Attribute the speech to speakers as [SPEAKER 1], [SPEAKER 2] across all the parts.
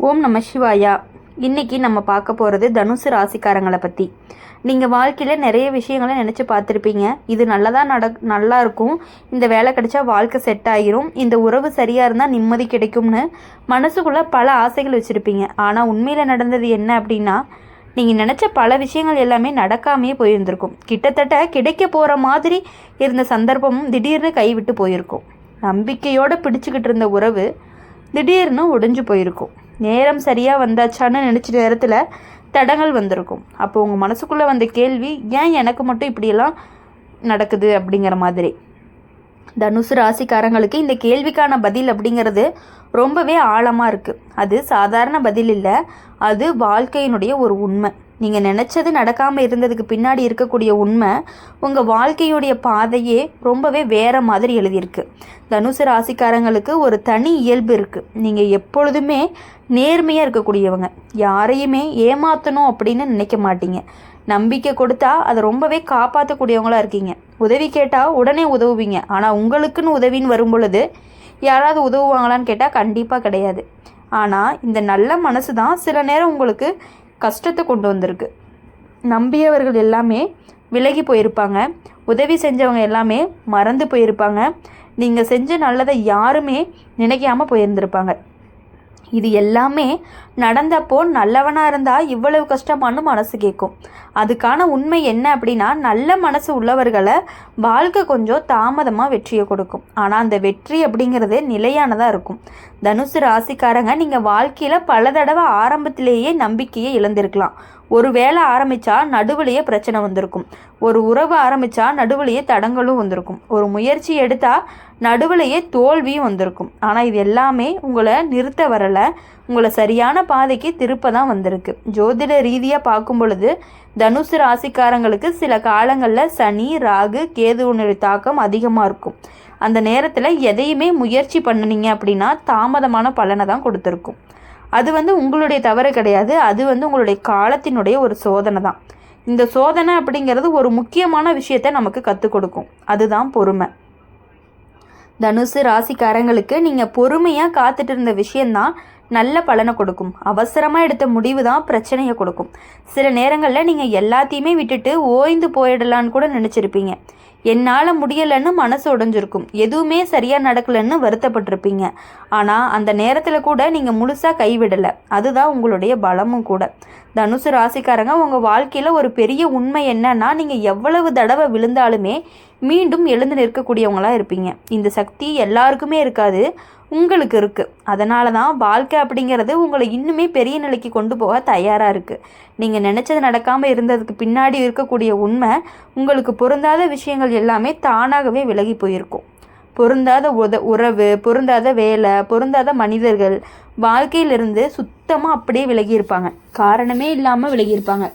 [SPEAKER 1] ஓம் நம சிவாயா. இன்றைக்கி நம்ம பார்க்க போகிறது தனுசு ராசிக்காரங்களை பற்றி. நீங்கள் வாழ்க்கையில் நிறைய விஷயங்களை நினச்சி பார்த்துருப்பீங்க. இது நல்லா இருக்கும், இந்த வேலை கிடைச்சா வாழ்க்கை செட் ஆகிரும், இந்த உறவு சரியாக இருந்தால் நிம்மதி கிடைக்கும்னு மனசுக்குள்ளே பல ஆசைகள் வச்சுருப்பீங்க. ஆனால் உண்மையில் நடந்தது என்ன அப்படின்னா, நீங்கள் நினச்ச பல விஷயங்கள் எல்லாமே நடக்காமையே போயிருந்திருக்கும். கிட்டத்தட்ட கிடைக்க போகிற மாதிரி இருந்த சந்தர்ப்பமும் திடீர்னு கைவிட்டு போயிருக்கும். நம்பிக்கையோடு பிடிச்சிக்கிட்டு இருந்த உறவு திடீர்னு உடைஞ்சு போயிருக்கும். நேரம் சரியாக வந்தாச்சான்னு நினச்ச நேரத்தில் தடங்கள் வந்திருக்கும். அப்போ உங்கள் மனசுக்குள்ளே வந்த கேள்வி, ஏன் எனக்கு மட்டும் இப்படியெல்லாம் நடக்குது அப்படிங்கிற மாதிரி. தனுசு ராசிக்காரங்களுக்கு இந்த கேள்விக்கான பதில் அப்படிங்கிறது ரொம்பவே ஆழமாக இருக்குது. அது சாதாரண பதில் இல்லை, அது வாழ்க்கையினுடைய ஒரு உண்மை. நீங்கள் நினச்சது நடக்காமல் இருந்ததுக்கு பின்னாடி இருக்கக்கூடிய உண்மை உங்கள் வாழ்க்கையுடைய பாதையே ரொம்பவே வேறு மாதிரி எழுதியிருக்கு. தனுசு ராசிக்காரங்களுக்கு ஒரு தனி இயல்பு இருக்குது. நீங்கள் எப்பொழுதுமே நேர்மையாக இருக்கக்கூடியவங்க, யாரையுமே ஏமாற்றணும் அப்படின்னு நினைக்க மாட்டீங்க. நம்பிக்கை கொடுத்தா அதை ரொம்பவே காப்பாற்றக்கூடியவங்களாக இருக்கீங்க. உதவி கேட்டால் உடனே உதவுவீங்க. ஆனால் உங்களுக்குன்னு உதவின்னு வரும் பொழுது யாராவது உதவுவாங்களான்னு கேட்டால் கண்டிப்பாக கிடையாது. ஆனால் இந்த நல்ல மனசு தான் சில நேரம் உங்களுக்கு கஷ்டத்தை கொண்டு வந்திருக்கு. நம்பியவர்கள் எல்லாமே விலகி போயிருப்பாங்க, உதவி செஞ்சவங்க எல்லாமே மறந்து போயிருப்பாங்க, நீங்கள் செஞ்ச நல்லதை யாருமே நினைக்காமல் போயிருந்திருப்பாங்க. இது எல்லாமே நடந்தப்போ நல்லவனாக இருந்தால் இவ்வளவு கஷ்டமானு மனசு கேட்கும். அதுக்கான உண்மை என்ன அப்படின்னா, நல்ல மனசு உள்ளவர்களை வாழ்க்கை கொஞ்சம் தாமதமாக வெற்றியை கொடுக்கும். ஆனால் அந்த வெற்றி அப்படிங்கிறது நிலையானதாக இருக்கும். தனுசு ராசிக்காரங்க, நீங்கள் வாழ்க்கையில் பல தடவை ஆரம்பத்திலேயே நம்பிக்கையை இழந்திருக்கலாம். ஒரு வேலை ஆரம்பித்தா நடுவுலையே பிரச்சனை வந்திருக்கும். ஒரு உறவு ஆரம்பித்தா நடுவுலையே தடங்களும் வந்திருக்கும். ஒரு முயற்சி எடுத்தால் நடுவுலையே தோல்வியும் வந்திருக்கும். ஆனால் இது எல்லாமே உங்களை நிறுத்த வரலை, உங்களை சரியான பாதைக்கு திருப்ப தான் வந்திருக்கு. ஜோதிட ரீதியாக பார்க்கும் பொழுது தனுசு ராசிக்காரங்களுக்கு சில காலங்களில் சனி, ராகு, கேதுவுடைய தாக்கம் அதிகமாக இருக்கும். அந்த நேரத்தில் எதையுமே முயற்சி பண்ணினீங்க அப்படின்னா தாமதமான பலனை தான் கொடுத்துருக்கும். அது உங்களுடைய தவறு கிடையாது, அது உங்களுடைய காலத்தினுடைய ஒரு சோதனை தான். இந்த சோதனை அப்படிங்கிறது ஒரு முக்கியமான விஷயத்தை நமக்கு கற்றுக் கொடுக்கும். அதுதான் பொறுமை. தனுசு ராசிக்காரங்களுக்கு நீங்கள் பொறுமையாக காத்துட்டு இருந்த விஷயந்தான் நல்ல பலனை கொடுக்கும். அவசரமாக எடுத்த முடிவு தான் பிரச்சனையை கொடுக்கும். சில நேரங்களில் நீங்கள் எல்லாத்தையுமே விட்டுட்டு ஓய்ந்து போயிடலான்னு கூட நினச்சிருப்பீங்க. என்னால் முடியலைன்னு மனசு உடைஞ்சிருக்கும். எதுவுமே சரியாக நடக்கலைன்னு வருத்தப்பட்டிருப்பீங்க. ஆனால் அந்த நேரத்தில் கூட நீங்கள் முழுசாக கைவிடலை. அதுதான் உங்களுடைய பலமும் கூட. தனுசு ராசிக்காரங்க, உங்கள் வாழ்க்கையில் ஒரு பெரிய உண்மை என்னன்னா, நீங்கள் எவ்வளவு தடவை விழுந்தாலுமே மீண்டும் எழுந்து நிற்கக்கூடியவங்களாக இருப்பீங்க. இந்த சக்தி எல்லாருக்குமே இருக்காது, உங்களுக்கு இருக்குது. அதனால தான் வாழ்க்கை அப்படிங்கிறது உங்களை இன்னுமே பெரிய நிலைக்கு கொண்டு போக தயாராக இருக்குது. நீங்கள் நினச்சது நடக்காமல் இருந்ததுக்கு பின்னாடி இருக்கக்கூடிய உண்மை, உங்களுக்கு பொருந்தாத விஷயங்கள் எல்லாமே தானாகவே விலகி போயிருக்கும். பொருந்தாத உறவு, பொருந்தாத வேலை, பொருந்தாத மனிதர்கள் வாழ்க்கையிலிருந்து சுத்தமாக அப்படியே விலகியிருப்பாங்க. காரணமே இல்லாமல் விலகியிருப்பாங்க.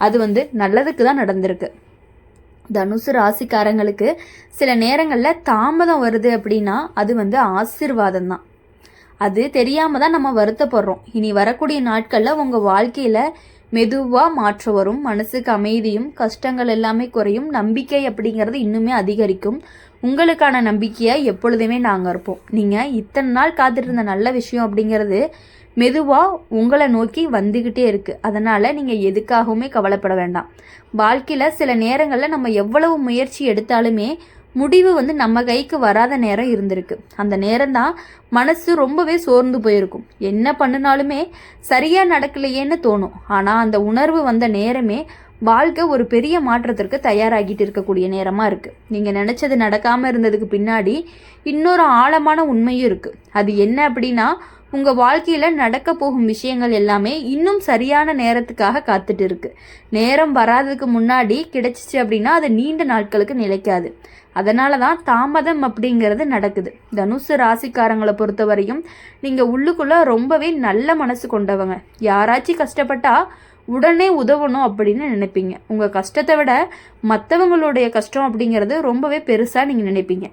[SPEAKER 1] அது நல்லதுக்கு தான் நடந்திருக்கு. தனுசு ராசிக்காரங்களுக்கு சில நேரங்களில் தாமதம் வருது அப்படின்னா அது ஆசீர்வாதம் தான். அது தெரியாமல் தான் நம்ம வருத்தப்படுறோம். இனி வரக்கூடிய நாட்களில் உங்கள் வாழ்க்கையில் மெதுவாக மாற்றம் வரும். மனசுக்கு அமைதியும், கஷ்டங்கள் எல்லாமே குறையும். நம்பிக்கை அப்படிங்கிறது இன்னுமே அதிகரிக்கும். உங்களுக்கான நம்பிக்கையை எப்பொழுதுமே நாங்கள் இருப்போம். நீங்கள் இத்தனை நாள் காத்துட்டு இருந்த நல்ல விஷயம் அப்படிங்கிறது மெதுவாக உங்களை நோக்கி வந்துக்கிட்டே இருக்குது. அதனால் நீங்கள் எதுக்காகவுமே கவலைப்பட வேண்டாம். வாழ்க்கையில் சில நேரங்களில் நம்ம எவ்வளவு முயற்சி எடுத்தாலுமே முடிவு நம்ம கைக்கு வராத நேரம் இருந்திருக்கு. அந்த நேரம் தான் மனசு ரொம்பவே சோர்ந்து போயிருக்கும். என்ன பண்ணினாலுமே சரியாக நடக்கலையேன்னு தோணும். ஆனால் அந்த உணர்வு வந்த நேரமே வாழ்க்கை ஒரு பெரிய மாற்றத்திற்கு தயாராகிட்டு இருக்கக்கூடிய நேரமாக இருக்குது. நீங்கள் நினச்சது நடக்காமல் இருந்ததுக்கு பின்னாடி இன்னொரு ஆழமான உண்மையும் இருக்குது. அது என்ன அப்படின்னா, உங்கள் வாழ்க்கையில் நடக்க போகும் விஷயங்கள் எல்லாமே இன்னும் சரியான நேரத்துக்காக காத்துட்டு இருக்கு. நேரம் வராததுக்கு முன்னாடி கிடைச்சிச்சு அப்படின்னா அது நீண்ட நாட்களுக்கு நிலைக்காது. அதனால தான் தாமதம் அப்படிங்கிறது நடக்குது. தனுசு ராசிக்காரங்களை பொறுத்தவரையும் நீங்கள் உள்ளுக்குள்ளே ரொம்பவே நல்ல மனசு கொண்டவங்க. யாராச்சும் கஷ்டப்பட்டா உடனே உதவணும் அப்படின்னு நினைப்பீங்க. உங்கள் கஷ்டத்தை விட மற்றவங்களுடைய கஷ்டம் அப்படிங்கிறது ரொம்பவே பெருசாக நீங்கள் நினைப்பீங்க.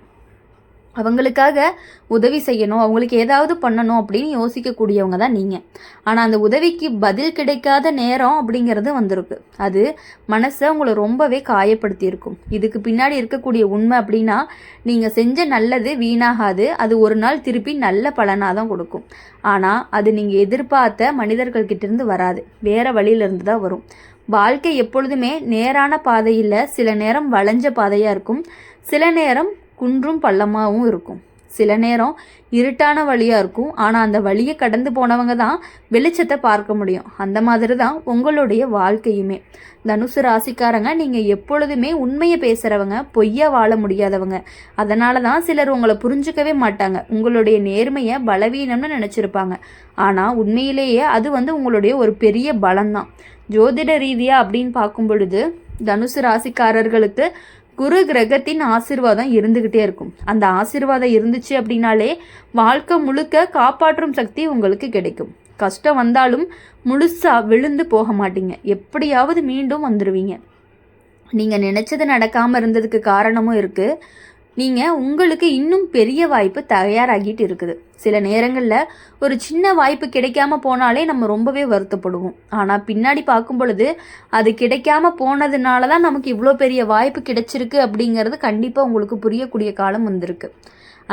[SPEAKER 1] அவங்களுக்காக உதவி செய்யணும், அவங்களுக்கு ஏதாவது பண்ணணும் அப்படின்னு யோசிக்கக்கூடியவங்க தான் நீங்கள். ஆனால் அந்த உதவிக்கு பதில் கிடைக்காத நேரம் அப்படிங்கிறது வந்திருக்கு. அது மனசை உங்களை ரொம்பவே காயப்படுத்தியிருக்கும். இதுக்கு பின்னாடி இருக்கக்கூடிய உண்மை அப்படின்னா, நீங்கள் செஞ்ச நல்லது வீணாகாது, அது ஒரு நாள் திருப்பி நல்ல பலனாக தான் கொடுக்கும். ஆனால் அது நீங்கள் எதிர்பார்த்த மனிதர்கள்கிட்டேருந்து வராது, வேறு வழியிலேருந்து தான் வரும். வாழ்க்கை எப்பொழுதுமே நேரான பாதையில் சில நேரம் வளைஞ்ச பாதையாக இருக்கும், சில நேரம் குன்றும் பள்ளமாகவும் இருக்கும், சில நேரம் இருட்டான வழியாக இருக்கும். ஆனால் அந்த வழியை கடந்து போனவங்க தான் வெளிச்சத்தை பார்க்க முடியும். அந்த மாதிரி தான் உங்களுடைய வாழ்க்கையுமே. தனுசு ராசிக்காரங்க, நீங்கள் எப்பொழுதுமே உண்மையை பேசுகிறவங்க, பொய்யா வாழ முடியாதவங்க. அதனால தான் சிலர் உங்களை புரிஞ்சுக்கவே மாட்டாங்க, உங்களுடைய நேர்மையை பலவீனம்னு நினச்சிருப்பாங்க. ஆனால் உண்மையிலேயே அது உங்களுடைய ஒரு பெரிய பலம்தான். ஜோதிட ரீதியாக அப்படின்னு பார்க்கும் பொழுது தனுசு ராசிக்காரர்களுக்கு குரு கிரகத்தின் ஆசீர்வாதம் இருந்துக்கிட்டே இருக்கும். அந்த ஆசீர்வாதம் இருந்துச்சு அப்படின்னாலே வாழ்க்கை முழுக்க காப்பாற்றும் சக்தி உங்களுக்கு கிடைக்கும். கஷ்டம் வந்தாலும் முழுசாக விழுந்து போக மாட்டீங்க, எப்படியாவது மீண்டும் வந்துடுவீங்க. நீங்கள் நினச்சது நடக்காமல் இருந்ததுக்கு காரணமும் இருக்குது. நீங்கள் உங்களுக்கு இன்னும் பெரிய வாய்ப்பு தயாராகிட்டு இருக்குது. சில நேரங்களில் ஒரு சின்ன வாய்ப்பு கிடைக்காம போனாலே நம்ம ரொம்பவே வருத்தப்படுவோம். ஆனால் பின்னாடி பார்க்கும் பொழுது அது கிடைக்காம போனதுனால தான் நமக்கு இவ்வளோ பெரிய வாய்ப்பு கிடைச்சிருக்கு அப்படிங்கிறது கண்டிப்பாக உங்களுக்கு புரியக்கூடிய காலம் வந்திருக்கு.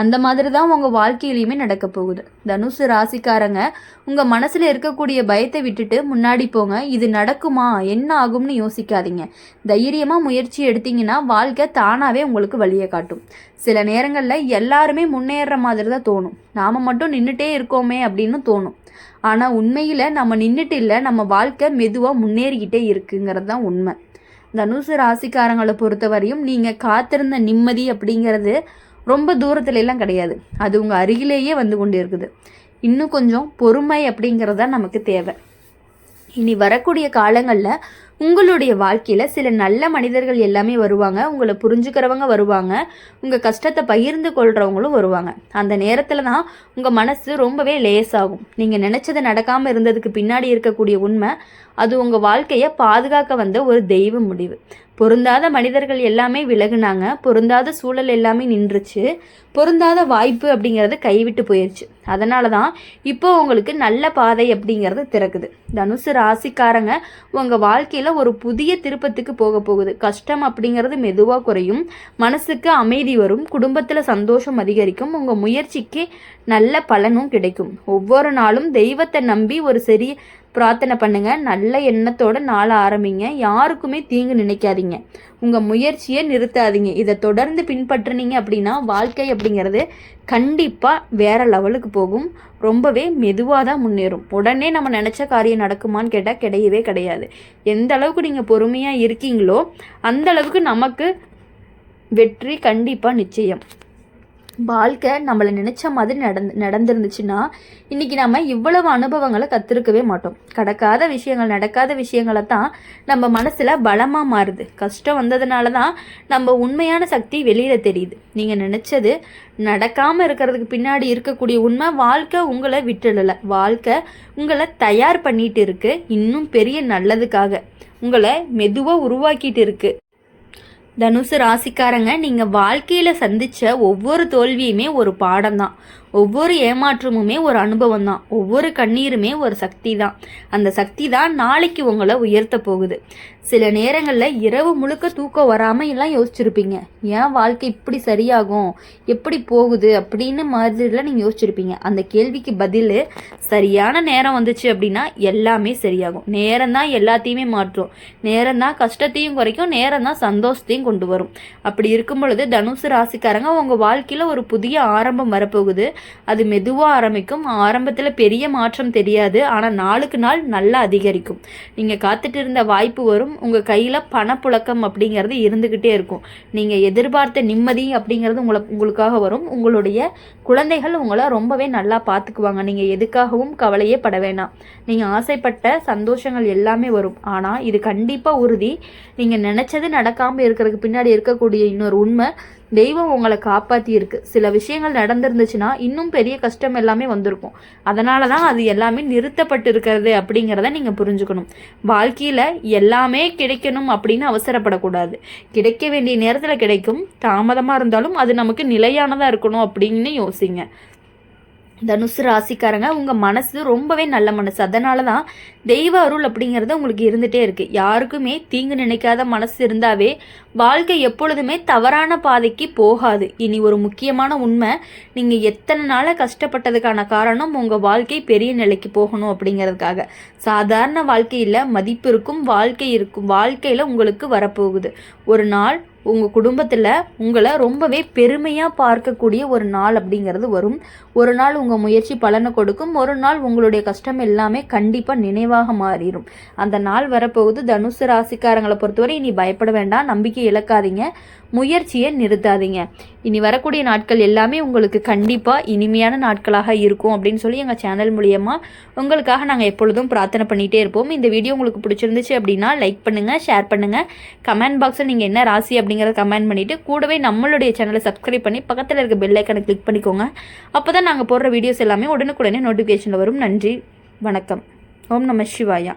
[SPEAKER 1] அந்த மாதிரி தான் உங்கள் வாழ்க்கையிலையுமே நடக்க போகுது. தனுசு ராசிக்காரங்க, உங்கள் மனசில் இருக்கக்கூடிய பயத்தை விட்டுட்டு முன்னாடி போங்க. இது நடக்குமா, என்ன ஆகும்னு யோசிக்காதீங்க. தைரியமாக முயற்சி எடுத்தீங்கன்னா வாழ்க்கை தானாகவே உங்களுக்கு வழியை காட்டும். சில நேரங்களில் எல்லாருமே முன்னேற மாதிரி தான் தோணும், நாம் மட்டும் நின்றுட்டே இருக்கோமே அப்படின்னு தோணும். ஆனால் உண்மையில் நம்ம நின்றுட்டு இல்லை, நம்ம வாழ்க்கை மெதுவாக முன்னேறிக்கிட்டே இருக்குங்கிறது தான் உண்மை. தனுசு ராசிக்காரங்களை பொறுத்தவரையும் நீங்கள் காத்திருந்த நிம்மதி அப்படிங்கிறது ரொம்ப தூரத்துல எல்லாம் கிடையாது, அது உங்கள் அருகிலேயே வந்து கொண்டு இருக்குது. இன்னும் கொஞ்சம் பொறுமை அப்படிங்கிறது தான் நமக்கு தேவை. இனி வரக்கூடிய காலங்களில் உங்களுடைய வாழ்க்கையில் சில நல்ல மனிதர்கள் எல்லாமே வருவாங்க, உங்களை புரிஞ்சுக்கிறவங்க வருவாங்க, உங்கள் கஷ்டத்தை பகிர்ந்து கொள்கிறவங்களும் வருவாங்க. அந்த நேரத்தில் தான் உங்கள் மனசு ரொம்பவே லேசாகும். நீங்கள் நினச்சது நடக்காமல் இருந்ததுக்கு பின்னாடி இருக்கக்கூடிய உண்மை, அது உங்கள் வாழ்க்கையை பாதுகாக்க வந்த ஒரு தெய்வ முடிவு. பொருந்தாத மனிதர்கள் எல்லாமே விலகுனாங்க, பொருந்தாத சூழல் எல்லாமே நின்றுச்சு, பொருந்தாத வாய்ப்பு அப்படிங்கிறது கைவிட்டு போயிடுச்சு. அதனால தான் இப்போ உங்களுக்கு நல்ல பாதை அப்படிங்கிறது திறக்குது. தனுசு ராசிக்காரங்க, உங்கள் வாழ்க்கையில் ஒரு புதிய திருப்பத்துக்கு போக போகுது. கஷ்டம் அப்படிங்கிறது மெதுவாக குறையும், மனசுக்கு அமைதி வரும், குடும்பத்தில் சந்தோஷம் அதிகரிக்கும், உங்கள் முயற்சிக்கு நல்ல பலனும் கிடைக்கும். ஒவ்வொரு நாளும் தெய்வத்தை நம்பி ஒரு பிரார்த்தனை பண்ணுங்க, நல்ல எண்ணத்தோட நாள ஆரம்பிங்க, யாருக்குமே தீங்கு நினைக்காதீங்க, உங்கள் முயற்சியை நிறுத்தாதீங்க. இதை தொடர்ந்து பின்பற்றினீங்க அப்படின்னா வாழ்க்கை அப்படிங்கிறது கண்டிப்பாக வேற லெவலுக்கு போகும், ரொம்பவே மெதுவாக தான் முன்னேறும். உடனே நம்ம நினச்ச காரியம் நடக்குமான்னு கேட்டால் கிடையவே கிடையாது. எந்த அளவுக்கு நீங்கள் பொறுமையாக இருக்கீங்களோ அந்த அளவுக்கு நமக்கு வெற்றி கண்டிப்பாக நிச்சயம். வாழ்க்கை நம்மளை நினச்ச மாதிரி நடந்துருந்துச்சுன்னா இன்றைக்கி நம்ம இவ்வளவு அனுபவங்களை கற்றுருக்கவே மாட்டோம். நடக்காத விஷயங்களை தான் நம்ம மனசில் பலமாக மாறுது. கஷ்டம் வந்ததுனால தான் நம்ம உண்மையான சக்தி வெளியில் தெரியுது. நீங்கள் நினச்சது நடக்காமல் இருக்கிறதுக்கு பின்னாடி இருக்கக்கூடிய உண்மை, வாழ்க்கை உங்களை விட்டுடலை, வாழ்க்கை உங்களை தயார் பண்ணிட்டு இருக்கு, இன்னும் பெரிய நல்லதுக்காக உங்களை மெதுவாக உருவாக்கிட்டு இருக்கு. தனுசு ராசிக்காரங்க, நீங்கள் வாழ்க்கையில் சந்தித்த ஒவ்வொரு தோல்வியுமே ஒரு பாடம் தான், ஒவ்வொரு ஏமாற்றமுமே ஒரு அனுபவம் தான், ஒவ்வொரு கண்ணீருமே ஒரு சக்தி தான். அந்த சக்தி தான் நாளைக்கு உங்களை உயர்த்த போகுது. சில நேரங்களில் இரவு முழுக்க தூக்கம் வராமல் எல்லாம் யோசிச்சிருப்பீங்க, ஏன் வாழ்க்கை இப்படி சரியாகும், எப்படி போகுது அப்படின்னு மாதிரிலாம் நீங்கள் யோசிச்சிருப்பீங்க. அந்த கேள்விக்கு பதில், சரியான நேரம் வந்துச்சு அப்படின்னா எல்லாமே சரியாகும். நேரம் தான் எல்லாத்தையுமே மாற்றும், நேரம் தான் கஷ்டத்தையும் குறைக்கும், நேரம் தான் சந்தோஷத்தையும் கொண்டு வரும். அப்படி இருக்கும் பொழுது தனுசு ராசிக்காரங்க, உங்கள் வாழ்க்கையில் ஒரு புதிய ஆரம்பம் வரப்போகுது. அது மெதுவாக ஆரம்பிக்கும், ஆரம்பத்தில் பெரிய மாற்றம் தெரியாது, ஆனால் நாளுக்கு நாள் நல்லா அதிகரிக்கும். நீங்கள் காத்துட்டு இருந்த வாய்ப்பு வரும், உங்கள் கையில் பணப்புழக்கம் அப்படிங்கிறது இருந்துக்கிட்டே இருக்கும். நீங்கள் எதிர்பார்த்த நிம்மதி அப்படிங்கிறது உங்களுக்காக வரும். உங்களுடைய குழந்தைகள் உங்களை ரொம்பவே நல்லா பார்த்துக்குவாங்க. நீங்கள் எதுக்காகவும் கவலையே பட வேணாம். நீங்கள் ஆசைப்பட்ட சந்தோஷங்கள் எல்லாமே வரும். ஆனால் இது கண்டிப்பாக உறுதி, நீங்கள் நினச்சது நடக்காமல் இருக்கிறதுக்கு பின்னாடி இருக்கக்கூடிய இன்னொரு உண்மை, தெய்வம் உங்களை காப்பாற்றி இருக்கு. சில விஷயங்கள் நடந்துருந்துச்சுன்னா இன்னும் பெரிய கஷ்டம் எல்லாமே வந்திருக்கும். அதனால தான் அது எல்லாமே நிறுத்தப்பட்டு இருக்கிறது அப்படிங்கிறத நீங்கள் புரிஞ்சுக்கணும். வாழ்க்கையில் எல்லாமே கிடைக்கணும் அப்படின்னு அவசரப்படக்கூடாது. கிடைக்க வேண்டிய நேரத்தில் கிடைக்கும். தாமதமாக இருந்தாலும் அது நமக்கு நிலையானதாக இருக்கணும் அப்படின்னு யோசிங்க. தனுசு ராசிக்காரங்க, உங்கள் மனசு ரொம்பவே நல்ல மனசு. அதனால தான் தெய்வ அருள் அப்படிங்கிறது உங்களுக்கு இருந்துகிட்டே இருக்குது. யாருக்குமே தீங்கு நினைக்காத மனசு இருந்தாவே வாழ்க்கை எப்பொழுதுமே தவறான பாதைக்கு போகாது. இனி ஒரு முக்கியமான உண்மை, நீங்கள் எத்தனை நாளாக கஷ்டப்பட்டதுக்கான காரணம் உங்கள் வாழ்க்கை பெரிய நிலைக்கு போகணும் அப்படிங்கிறதுக்காக. சாதாரண வாழ்க்கையில் மதிப்பு இருக்கும், வாழ்க்கை இருக்கும். வாழ்க்கையில் உங்களுக்கு வரப்போகுது ஒரு நாள், உங்கள் குடும்பத்தில் உங்களை ரொம்பவே பெருமையாக பார்க்கக்கூடிய ஒரு நாள் அப்படிங்கிறது வரும். ஒரு நாள் உங்கள் முயற்சி பலனை கொடுக்கும். ஒரு நாள் உங்களுடைய கஷ்டம் எல்லாமே கண்டிப்பாக நினைவாக மாறிடும். அந்த நாள் வரப்போகுது. தனுசு ராசிக்காரங்களை பொறுத்தவரை இனி பயப்பட வேண்டாம், நம்பிக்கை இழக்காதீங்க, முயற்சியை நிறுத்தாதீங்க. இனி வரக்கூடிய நாட்கள் எல்லாமே உங்களுக்கு கண்டிப்பாக இனிமையான நாட்களாக இருக்கும் அப்படின்னு சொல்லி எங்கள் சேனல் மூலியமாக உங்களுக்காக நாங்கள் எப்பொழுதும் பிரார்த்தனை பண்ணிகிட்டே இருப்போம். இந்த வீடியோ உங்களுக்கு பிடிச்சிருந்துச்சு அப்படின்னா லைக் பண்ணுங்கள், ஷேர் பண்ணுங்கள். கமெண்ட் பாக்ஸில் நீங்கள் என்ன ராசி அப்படிங்கிறத கமெண்ட் பண்ணிவிட்டு கூடவே நம்மளுடைய சேனலை சப்ஸ்கிரைப் பண்ணி பக்கத்தில் இருக்க பெல் ஐக்கனை கிளிக் பண்ணிக்கோங்க. அப்போ தான் நாங்கள் போடுற வீடியோஸ் எல்லாமே உடனுக்குடனே நோட்டிஃபிகேஷனில் வரும். நன்றி, வணக்கம். ஓம் நம சிவாயா.